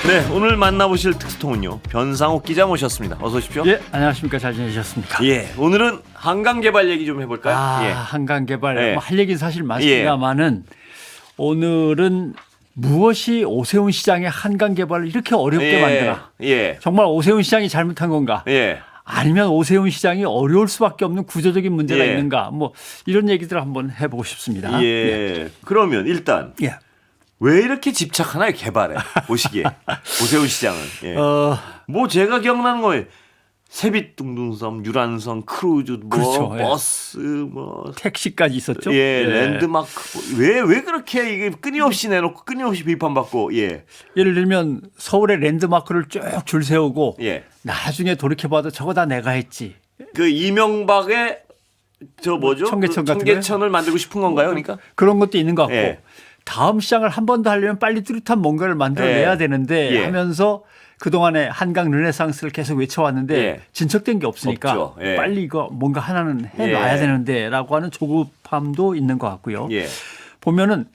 네, 오늘 만나보실 특수통은요, 변상욱 기자 모셨습니다. 어서 오십시오. 예, 안녕하십니까. 잘 지내셨습니까? 예, 오늘은 한강 개발 얘기 좀 해볼까요? 예. 한강 개발 예. 할 얘기는 사실 많습니다만은 오늘은 무엇이 오세훈 시장의 한강 개발을 이렇게 어렵게 만드나? 예. 정말 오세훈 시장이 잘못한 건가? 예. 아니면 오세훈 시장이 어려울 수밖에 없는 구조적인 문제가 예. 있는가? 뭐 이런 얘기들을 한번 해보고 싶습니다. 예. 그러면 일단 예. 왜 이렇게 집착하나요, 개발에? 보시기에 오세훈 시장은. 예. 뭐 제가 기억나는 거예요. 세빛둥둥섬, 유람선, 크루즈, 뭐 그렇죠. 예. 버스, 뭐 택시까지 있었죠. 예, 랜드마크. 왜 그렇게 이게 끊임없이 내놓고 끊임없이 비판받고. 예. 예를 들면 서울의 랜드마크를 쭉 줄 세우고 예. 나중에 돌이켜봐도 저거 다 내가 했지. 그 이명박의 저 뭐죠? 청계천 같은 청계천을 만들고 싶은 건가요, 그러니까? 그런 것도 있는 것 같고 예. 다음 시장을 한 번 더 하려면 빨리 뚜렷한 뭔가를 만들어내야 예. 되는데 예. 하면서 그동안에 한강 르네상스를 계속 외쳐왔는데 예. 진척된 게 없으니까 없죠. 예. 빨리 이거 뭔가 하나는 해놔야 예. 되는데 라고 하는 조급함도 있는 것 같고요. 예. 보면은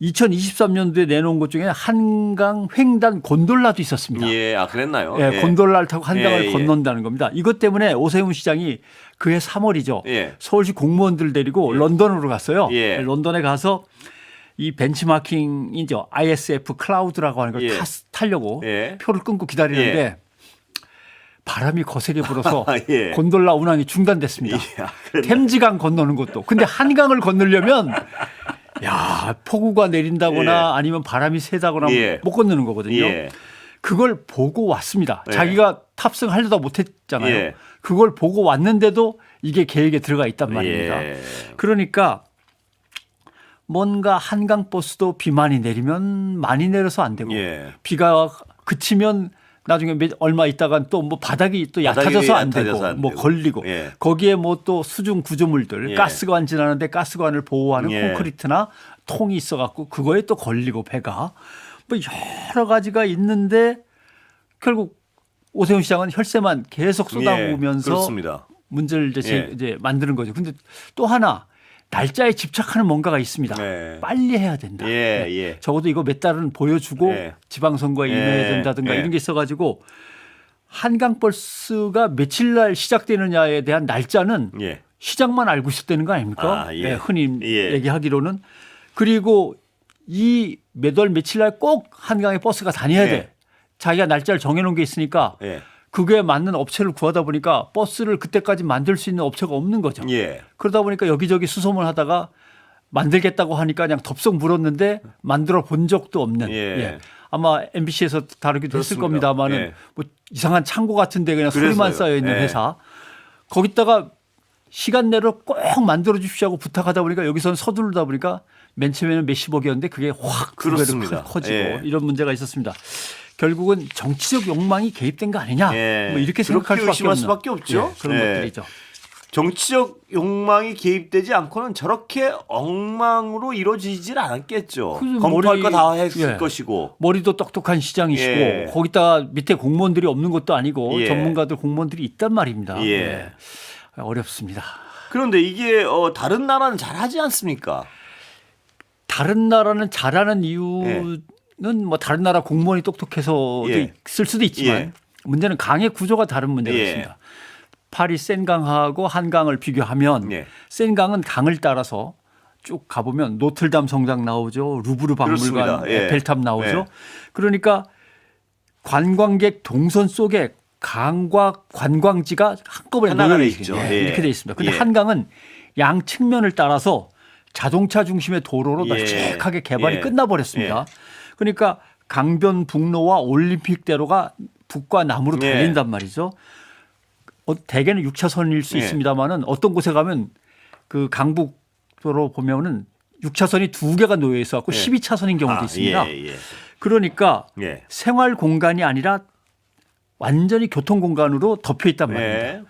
2023년도에 내놓은 것 중에 한강 횡단 곤돌라도 있었습니다. 예, 그랬나요? 예, 곤돌라를 타고 한강을 예, 예. 건넌다는 겁니다. 이것 때문에 오세훈 시장이 그해 3월이죠. 예. 서울시 공무원들 데리고 런던으로 갔어요. 예. 런던에 가서 이 벤치마킹이죠. ISF 클라우드라고 하는 걸 예. 타려고 예. 표를 끊고 기다리는데 예. 바람이 거세게 불어서 예. 곤돌라 운항이 중단됐습니다. 템지강 건너는 것도. 근데 한강을 건너려면 야, 폭우가 내린다거나 예. 아니면 바람이 세다거나 예. 못 건너는 거거든요. 예. 그걸 보고 왔습니다. 예. 자기가 탑승하려다 못했잖아요. 예. 그걸 보고 왔는데도 이게 계획에 들어가 있단 말입니다. 예. 그러니까 뭔가 한강 버스도 비 많이 내리면 많이 내려서 안 되고 예. 비가 그치면 나중에 얼마 있다가 또 뭐 바닥이 또 얕아져서 안 되고 뭐 걸리고 예. 거기에 뭐 또 수중 구조물들 예. 가스관 지나는데 가스관을 보호하는 예. 콘크리트나 통이 있어갖고 그거에 또 걸리고 배가 뭐 여러 가지가 있는데 결국 오세훈 시장은 혈세만 계속 쏟아부으면서 그렇습니다. 문제를 예. 이제 만드는 거죠. 근데 또 하나 날짜에 집착하는 뭔가가 있습니다. 네. 빨리 해야 된다. 예, 네. 예. 적어도 이거 몇 달은 보여주고 예. 지방선거에 임해야 된다든가 예. 이런 게 있어가지고 한강버스가 며칠 날 시작되느냐에 대한 날짜는 예. 시장만 알고 있었다는 거 아닙니까? 예. 네, 흔히 예. 얘기하기로는. 그리고 이 몇 월 며칠 날 꼭 한강에 버스가 다녀야 예. 돼. 자기가 날짜를 정해놓은 게 있으니까 예. 그게 맞는 업체를 구하다 보니까 버스를 그때까지 만들 수 있는 업체가 없는 거죠. 예. 그러다 보니까 여기저기 수소문 하다가 만들겠다고 하니까 그냥 덥석 물었는데 만들어 본 적도 없는. 예. 아마 MBC에서 다루기도 했을 그렇습니다. 겁니다만은 예. 뭐 이상한 창고 같은데 그냥 그래서요. 소리만 쌓여 있는 예. 회사. 거기다가 시간 내로 꼭 만들어 주십시오 하고 부탁하다 보니까 여기서는 서두르다 보니까 맨 처음에는 몇십억이었는데 그게 확 두 배로 그렇습니다. 커지고 예. 이런 문제가 있었습니다. 결국은 정치적 욕망이 개입된 거 아니냐. 예. 뭐 이렇게 생각할 그렇게 수밖에 의심할 없는 수밖에 없죠. 예, 그런 예. 것들이죠. 정치적 욕망이 개입되지 않고는 저렇게 엉망으로 이루어지질 않았겠죠. 그래서 검토할 머리- 거 다 했을 예. 것이고. 머리도 똑똑한 시장이시고 예. 거기다가 밑에 공무원들이 없는 것도 아니고 예. 전문가들 공무원들이 있단 말입니다. 예. 네. 어렵습니다. 그런데 이게 다른 나라는 잘하지 않습니까? 다른 나라는 잘하는 이유는 뭐 다른 나라 공무원이 똑똑해서 예. 있을 수도 있지만 예. 문제는 강의 구조가 다른 문제가 예. 있습니다. 파리 센강하고 한강을 비교하면 예. 센강은 강을 따라서 쭉 가보면 노틀담 성당 나오죠. 루브르 박물관, 그렇습니다. 예. 에펠탑 나오죠. 예. 그러니까 관광객 동선 속에 강과 관광지가 한꺼번에 하나가 놓여 있죠. 있죠. 예. 이렇게 돼 있습니다. 근데 예. 한강은 양 측면을 따라서 자동차 중심의 도로로 예. 널찍하게 개발이 예. 끝나버렸습니다. 그러니까 강변북로와 올림픽대로가 북과 남으로 예. 달린단 말이죠. 대개는 6차선일 수 예. 있습니다만은 어떤 곳에 가면 그 강북도로 보면은 6차선이 두 개가 놓여 있어 갖고 예. 12차선인 경우도 있습니다. 예. 예. 그러니까 예. 생활 공간이 아니라 완전히 교통 공간으로 덮여 있단 말입니다. 예.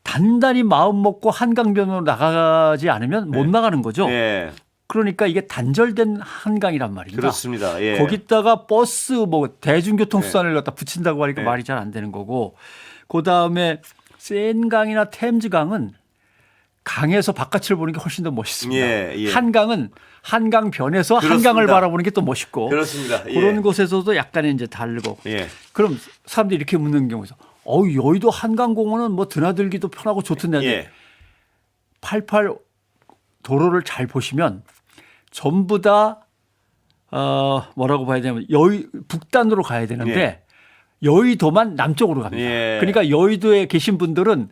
단단히 마음 먹고 한강변으로 나가지 않으면 못 나가는 거죠. 예. 그러니까 이게 단절된 한강이란 말입니다. 그렇습니다. 예. 거기다가 버스 뭐 대중교통 수단을 갖다 붙인다고 하니까 네. 말이 잘 안 되는 거고, 그 다음에 센강이나 템즈강은 강에서 바깥을 보는 게 훨씬 더 멋있습니다. 예, 예. 한강은 한강변에서 그렇습니다. 한강을 바라보는 게 또 멋있고 그렇습니다. 그런 예. 곳에서도 약간의 이제 다르고 예. 그럼 사람들이 이렇게 묻는 경우에서 여의도 한강공원은 뭐 드나들기도 편하고 좋던데 예. 88 도로를 잘 보시면 전부 다 뭐라고 봐야 되냐면 북단으로 가야 되는데 예. 여의도만 남쪽으로 갑니다. 예. 그러니까 여의도에 계신 분들은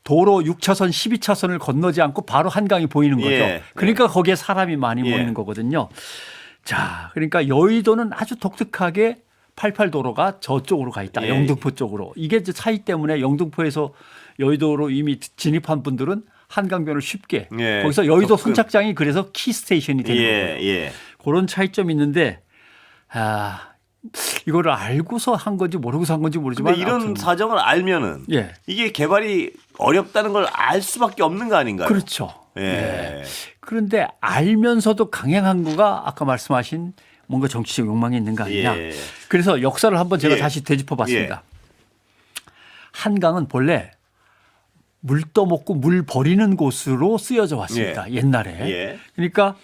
도로 6차선, 12차선을 건너지 않고 바로 한강이 보이는 거죠. 예. 그러니까 거기에 사람이 많이 예. 모이는 거거든요. 자, 그러니까 여의도는 아주 독특하게 88도로가 저쪽으로 가 있다. 예. 영등포 쪽으로. 이게 이제 차이 때문에 영등포에서 여의도로 이미 진입한 분들은 한강변을 쉽게 예. 거기서 여의도 접근. 선착장이 그래서 키 스테이션이 되는 예. 거예요. 예. 그런 차이점이 있는데 이거를 알고서 한 건지 모르고서 한 건지 모르지만 근데 이런 아무튼 사정을 알면은 예. 이게 개발이 어렵다는 걸 알 수밖에 없는 거 아닌가요? 그렇죠. 예. 그런데 알면서도 강행한 거가 아까 말씀하신 뭔가 정치적 욕망이 있는 거 아니냐. 예. 그래서 역사를 한번 제가 예. 다시 되짚어 봤습니다. 한강은 본래 물 떠먹고 물 버리는 곳으로 쓰여져 왔습니다. 옛날에. 예. 그러니까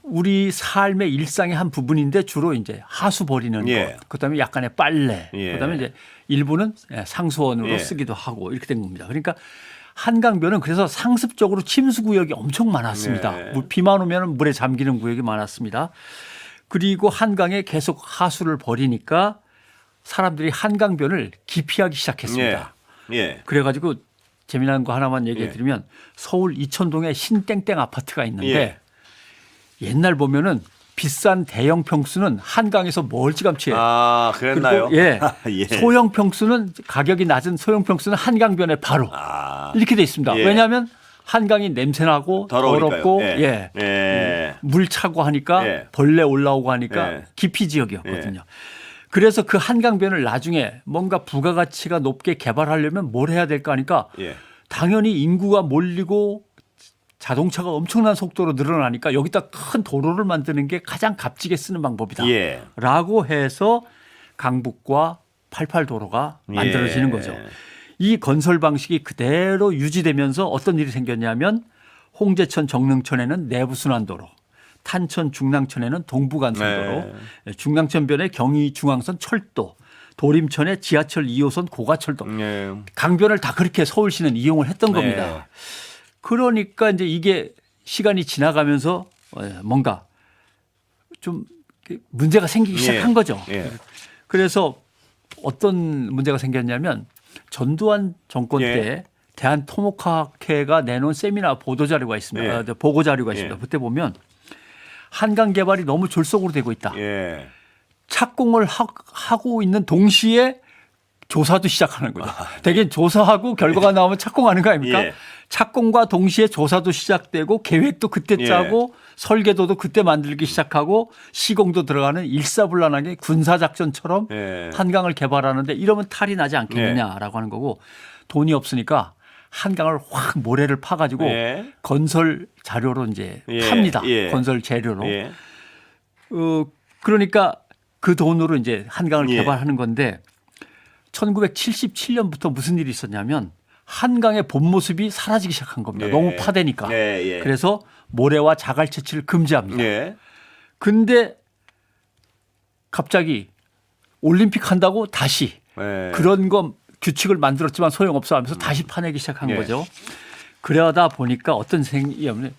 우리 삶의 일상의 한 부분인데 주로 이제 하수 버리는 예. 것, 그다음에 약간의 빨래, 예. 그다음에 이제 일부는 상수원으로 예. 쓰기도 하고 이렇게 된 겁니다. 그러니까 한강변은 그래서 상습적으로 침수 구역이 엄청 많았습니다. 예. 비만 오면 물에 잠기는 구역이 많았습니다. 그리고 한강에 계속 하수를 버리니까 사람들이 한강변을 기피하기 시작했습니다. 예. 그래가지고 재미난 거 하나만 얘기해 드리면 서울 이천동에 신땡땡 아파트가 있는데 예. 옛날 보면은 비싼 대형 평수는 한강에서 멀찌감치 아, 그랬나요? 그리고 예. 예. 소형 평수는 가격이 낮은 소형 평수는 한강변에 바로 아, 이렇게 돼 있습니다. 예. 왜냐하면 한강이 냄새나고 더러우니까요. 더럽고 예. 예. 예. 물 차고 하니까 예. 벌레 올라오고 하니까 예. 기피 지역이었거든요. 그래서 그 한강변을 나중에 뭔가 부가가치가 높게 개발하려면 뭘 해야 될까 하니까 예. 당연히 인구가 몰리고 자동차가 엄청난 속도로 늘어나니까 여기다 큰 도로를 만드는 게 가장 값지게 쓰는 방법이다. 예. 라고 해서 강북과 88도로가 만들어지는 예. 거죠. 이 건설 방식이 그대로 유지되면서 어떤 일이 생겼냐면 홍제천 정릉천에는 내부순환도로, 탄천 중랑천에는 동부간선도로, 중랑천변에 경의중앙선 철도, 도림천에 지하철 2호선 고가철도, 예. 강변을 다 그렇게 서울시는 이용을 했던 겁니다. 네. 그러니까 이제 이게 시간이 지나가면서 뭔가 좀 문제가 생기기 시작한 거죠. 예. 그래서 어떤 문제가 생겼냐면 전두환 정권 예. 때 대한 토목학회가 내놓은 세미나 보도 자료가 있습니다. 예. 보고 자료가 있습니다. 예. 그때 보면 한강 개발이 너무 졸속으로 되고 있다. 예. 착공을 하고 있는 동시에 조사도 시작하는 거죠. 대개 조사하고 결과가 나오면 착공하는 거 아닙니까? 예. 착공과 동시에 조사도 시작되고 계획도 그때 예. 짜고 설계도도 그때 만들기 시작하고 시공도 들어가는 일사불란하게 군사작전처럼 예. 한강을 개발하는데 이러면 탈이 나지 않겠느냐라고 하는 거고 돈이 없으니까 한강을 확 모래를 파가지고 예. 건설 자료로 이제 예. 팝니다. 예. 건설 재료로. 예. 그러니까 그 돈으로 이제 한강을 예. 개발하는 건데 1977년부터 무슨 일이 있었냐면 한강의 본 모습이 사라지기 시작한 겁니다. 예. 너무 파대니까. 예. 예. 그래서 모래와 자갈 채취를 금지합니다. 예. 근데 갑자기 올림픽 한다고 다시 예. 그런 거 규칙을 만들었지만 소용없어 하면서 다시 파내기 시작한 예. 거죠. 그러다 보니까 어떤 생각이냐면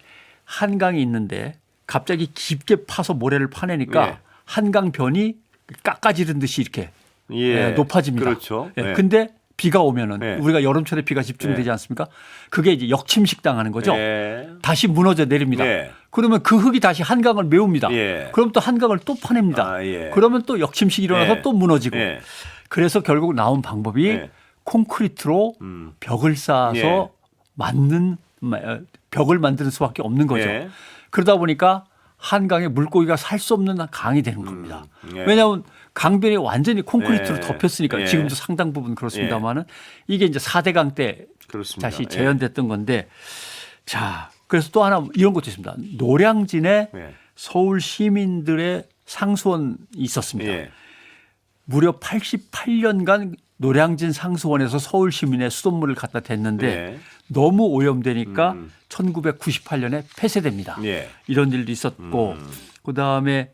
한강이 있는데 갑자기 깊게 파서 모래를 파내니까 예. 한강변이 깎아지른 듯이 이렇게 예. 높아집니다. 그렇죠. 예. 예. 근데 비가 오면은 예. 우리가 여름철에 비가 집중되지 않습니까? 그게 이제 역침식 당하는 거죠. 예. 다시 무너져 내립니다. 예. 그러면 그 흙이 다시 한강을 메웁니다. 예. 그럼 또 한강을 또 파냅니다. 아, 예. 그러면 또 역침식이 일어나서 예. 또 무너지고. 예. 그래서 결국 나온 방법이 예. 콘크리트로 벽을 쌓아서 예. 벽을 만드는 수밖에 없는 거죠. 예. 그러다 보니까 한강에 물고기가 살 수 없는 강이 되는 겁니다. 예. 왜냐하면 강변이 완전히 콘크리트로 예. 덮였으니까 예. 지금도 상당 부분 그렇습니다만은 이게 이제 4대강 때 그렇습니다. 다시 예. 재현됐던 건데 자 그래서 또 하나 이런 것도 있습니다. 노량진에 예. 서울 시민들의 상수원이 있었습니다. 예. 무려 88년간 노량진 상수원에서 서울 시민의 수돗물을 갖다 댔는데 예. 너무 오염되니까 1998년에 폐쇄됩니다. 예. 이런 일도 있었고 그다음에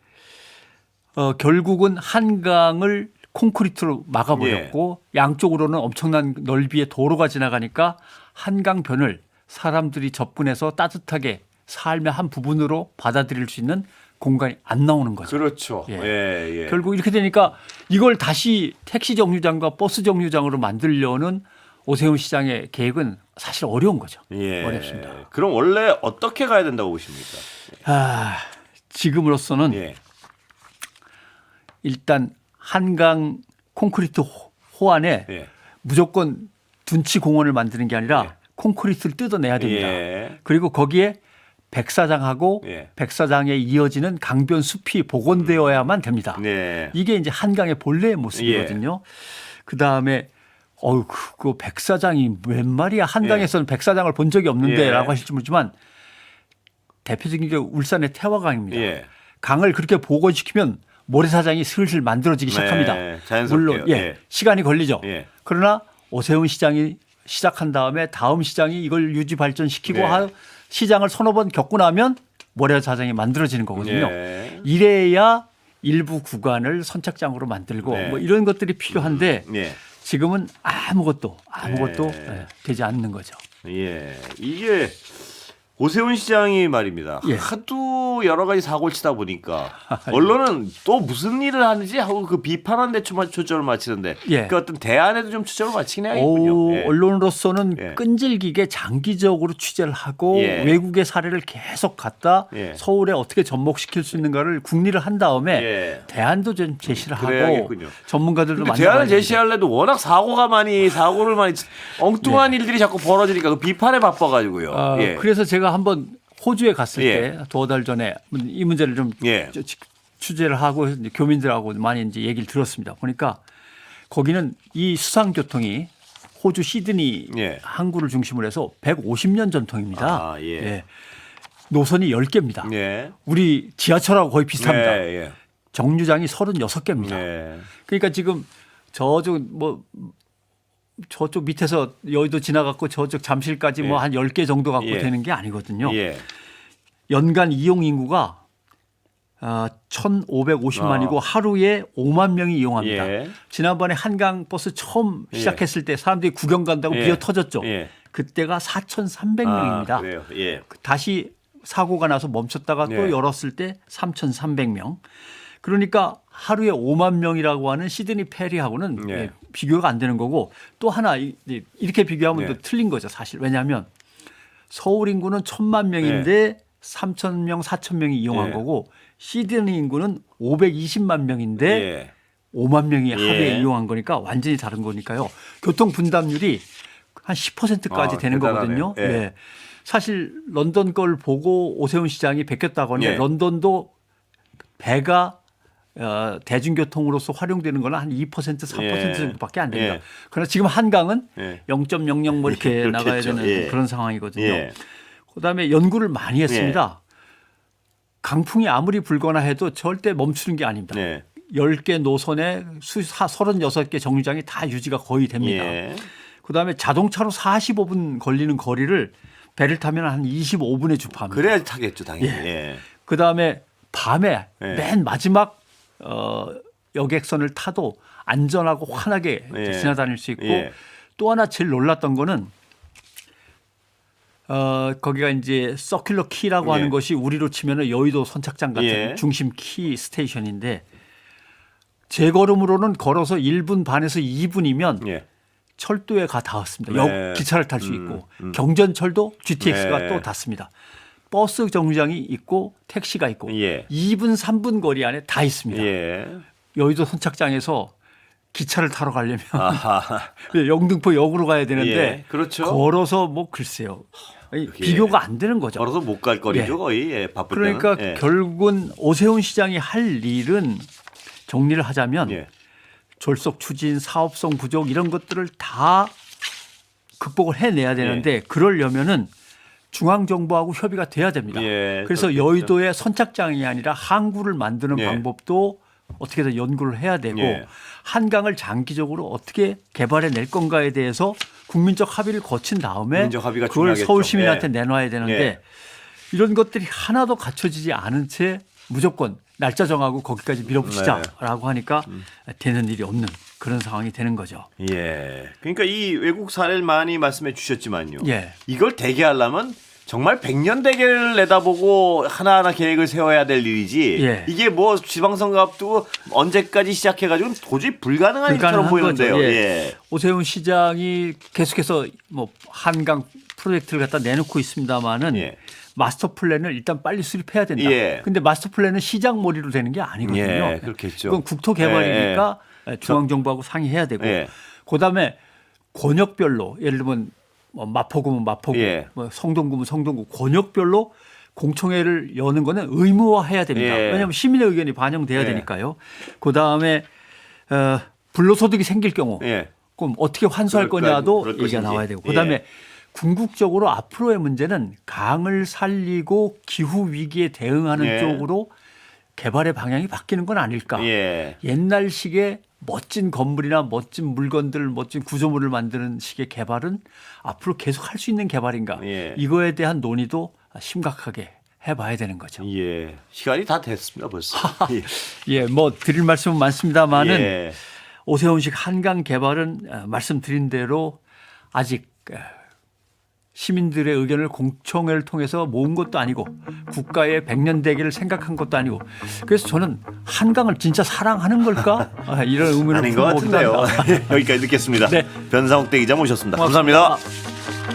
결국은 한강을 콘크리트로 막아버렸고 양쪽으로는 엄청난 넓이의 도로가 지나가니까 한강변을 사람들이 접근해서 따뜻하게 삶의 한 부분으로 받아들일 수 있는 공간이 안 나오는 거죠. 그렇죠. 예. 예. 예. 결국 이렇게 되니까 이걸 다시 택시 정류장과 버스 정류장으로 만들려는 오세훈 시장의 계획은 사실 어려운 거죠. 예. 어렵습니다. 그럼 원래 어떻게 가야 된다고 보십니까? 지금으로서는 예. 일단 한강 콘크리트 호안에 예. 무조건 둔치 공원을 만드는 게 아니라 예. 콘크리트를 뜯어내야 됩니다. 예. 그리고 거기에 백사장하고 예. 백사장에 이어지는 강변 숲이 복원되어야만 됩니다. 네. 이게 이제 한강의 본래의 모습이거든요. 그다음에 그 백사장이 웬 말이야. 한강에서는 백사장을 본 적이 없는데라고 예. 하실지 모르지만 대표적인 게 울산의 태화강입니다. 예. 강을 그렇게 복원시키면 모래사장이 슬슬 만들어지기 시작합니다. 네, 자연스럽게요. 물론 예. 시간이 걸리죠. 예. 그러나 오세훈 시장이 시작한 다음에 다음 시장이 이걸 유지 발전시키고 네. 시장을 서너 번 겪고 나면 모래사장이 만들어지는 거거든요. 예. 이래야 일부 구간을 선착장으로 만들고 네. 뭐 이런 것들이 필요한데 예. 지금은 아무것도 네. 되지 않는 거죠. 예. 이게 오세훈 시장이 말입니다. 예. 하도 여러 가지 사고를 치다 보니까 언론은 또 무슨 일을 하는지 하고 그 비판하는 데 초점을 맞추는데 예. 그 어떤 대안에도 좀 초점을 맞추긴 해야겠군요. 예. 언론으로서는 예. 끈질기게 장기적으로 취재를 하고 예. 외국의 사례를 계속 갖다 예. 서울에 어떻게 접목시킬 수 있는가를 궁리를 한 다음에 예. 대안도 좀 제시를 하고 그래야겠군요. 전문가들도 근데 만나봐야 대안을 되는데. 제시하려도 워낙 사고를 많이 엉뚱한 일들이 자꾸 벌어지니까 그 비판에 바빠가지고요. 예. 그래서 제가 한번 호주에 갔을 예. 때 두어 달 전에 이 문제를 좀 예. 취재를 하고 이제 교민들하고 많이 이제 얘기를 들었습니다. 보니까 거기는 이 수상교통이 호주 시드니 예. 항구를 중심으로 해서 150년 전통입니다. 아, 예. 노선이 10개입니다. 예. 우리 지하철하고 거의 비슷합니다. 예. 예. 정류장이 36개입니다. 예. 그러니까 지금 저쪽 밑에서 여의도 지나갔고 저쪽 잠실까지 뭐 한 10개 정도 갖고 예. 되는 게 아니거든요. 예. 연간 이용 인구가 1,550만이고 하루에 5만 명이 이용합니다. 예. 지난번에 한강 버스 처음 시작했을 때 사람들이 구경 간다고 예. 비어 터졌죠. 예. 그때가 4,300명입니다. 아, 그래요. 예. 다시 사고가 나서 멈췄다가 또 예. 열었을 때 3,300명. 그러니까 하루에 5만 명이라고 하는 시드니 페리하고는 예. 비교가 안 되는 거고 또 하나 이렇게 비교하면 예. 또 틀린 거죠 사실. 왜냐하면 서울 인구는 1,000만 명인데 3,000명, 4,000명이 이용한 예. 거고 시드니 인구는 520만 명인데 예. 5만 명이 하루에 예. 이용한 거니까 완전히 다른 거니까요. 교통 분담률이 한 10%까지 되는 대단하네요. 거거든요. 예. 예. 사실 런던 걸 보고 오세훈 시장이 베꼈다고 하는데 예. 런던도 배가 대중교통으로서 활용되는 거는 한 2% 3% 예. 정도밖에 안 됩니다. 예. 그러나 지금 한강은 예. 0.00 뭐 이렇게 그렇겠죠. 나가야 되는 예. 그런 상황이거든요. 예. 그다음에 연구를 많이 했습니다. 강풍이 아무리 불거나 해도 절대 멈추는 게 아닙니다. 네. 10개 노선에 36개 정류장이 다 유지가 거의 됩니다. 예. 그다음에 자동차로 45분 걸리는 거리를 배를 타면 한 25분에 주파합니다. 그래야 타겠죠, 당연히. 예. 예. 그다음에 밤에 예. 맨 마지막 여객선을 타도 안전하고 환하게 예. 지나다닐 수 있고 예. 또 하나 제일 놀랐던 거는 거기가 이제 서큘러 키라고 하는 예. 것이 우리로 치면은 여의도 선착장 같은 예. 중심 키 스테이션인데 제걸음으로는 걸어서 1분 반에서 2분이면 예. 철도에 가 닿았습니다. 네. 기차를 탈 수 있고 경전철도 GTX가 네. 또 닿습니다. 버스 정류장이 있고 택시가 있고 예. 2분 3분 거리 안에 다 있습니다. 예. 여의도 선착장에서 기차를 타러 가려면 아하. 영등포 역으로 가야 되는데 예. 그렇죠. 걸어서 뭐 글쎄요. 비교가 안 되는 거죠. 걸어서 못 갈 거리죠, 예. 거의. 예. 바쁠 그러니까 때는. 예. 결국은 오세훈 시장이 할 일은 정리를 하자면 예. 졸속 추진, 사업성 부족 이런 것들을 다 극복을 해내야 되는데 그러려면은 중앙정부하고 협의가 돼야 됩니다. 예, 그래서 그렇겠죠. 여의도의 선착장이 아니라 항구를 만드는 예. 방법도 어떻게든 연구를 해야 되고 예. 한강을 장기적으로 어떻게 개발해 낼 건가에 대해서 국민적 합의를 거친 다음에 국민적 합의가 그걸 중요하겠죠. 서울 시민한테 예. 내놔야 되는데 예. 이런 것들이 하나도 갖춰지지 않은 채 무조건 날짜 정하고 거기까지 밀어붙이자라고 하니까 되는 일이 없는 그런 상황이 되는 거죠. 예. 그러니까 이 외국 사례를 많이 말씀해 주셨지만요. 예. 이걸 대개하려면 정말 100년 대계를 내다보고 하나하나 계획을 세워야 될 일이지. 예. 이게 뭐 지방선거 앞두고 언제까지 시작해가지고 도저히 불가능한 일처럼 보이는데요. 거죠. 예. 예. 오세훈 시장이 계속해서 뭐 한강 프로젝트를 갖다 내놓고 있습니다마는 예. 마스터 플랜을 일단 빨리 수립해야 된다. 예. 근데 마스터 플랜은 시장 몰이로 되는 게 아니거든요. 예, 그렇겠죠. 그건 국토 개발이니까 중앙정부하고 상의해야 되고 예. 그다음에 권역별로 예를 들면 뭐 마포구면 마포구, 예. 뭐 성동구면 성동구 권역별로 공청회를 여는 거는 의무화해야 됩니다. 예. 왜냐하면 시민의 의견이 반영돼야 예. 되니까요. 그다음에 불로소득이 생길 경우 예. 그럼 어떻게 환수할 그럴 거냐도 그럴 얘기가 것인지. 나와야 되고 그다음에 예. 궁극적으로 앞으로의 문제는 강을 살리고 기후 위기에 대응하는 예. 쪽으로 개발의 방향이 바뀌는 건 아닐까. 예. 옛날식의 멋진 건물이나 멋진 물건들, 멋진 구조물을 만드는 식의 개발은 앞으로 계속 할 수 있는 개발인가. 예. 이거에 대한 논의도 심각하게 해봐야 되는 거죠. 예. 시간이 다 됐습니다, 벌써. 예. 예, 뭐 드릴 말씀은 많습니다만은 예. 오세훈식 한강 개발은 말씀드린 대로 아직 시민들의 의견을 공청회를 통해서 모은 것도 아니고 국가의 100년 대계를 생각한 것도 아니고 그래서 저는 한강을 진짜 사랑하는 걸까? 이런 의문을 아닌 것 품어보기도 같은데요. 한다. 여기까지 듣겠습니다. 네. 변상욱 대기자 모셨습니다. 감사합니다.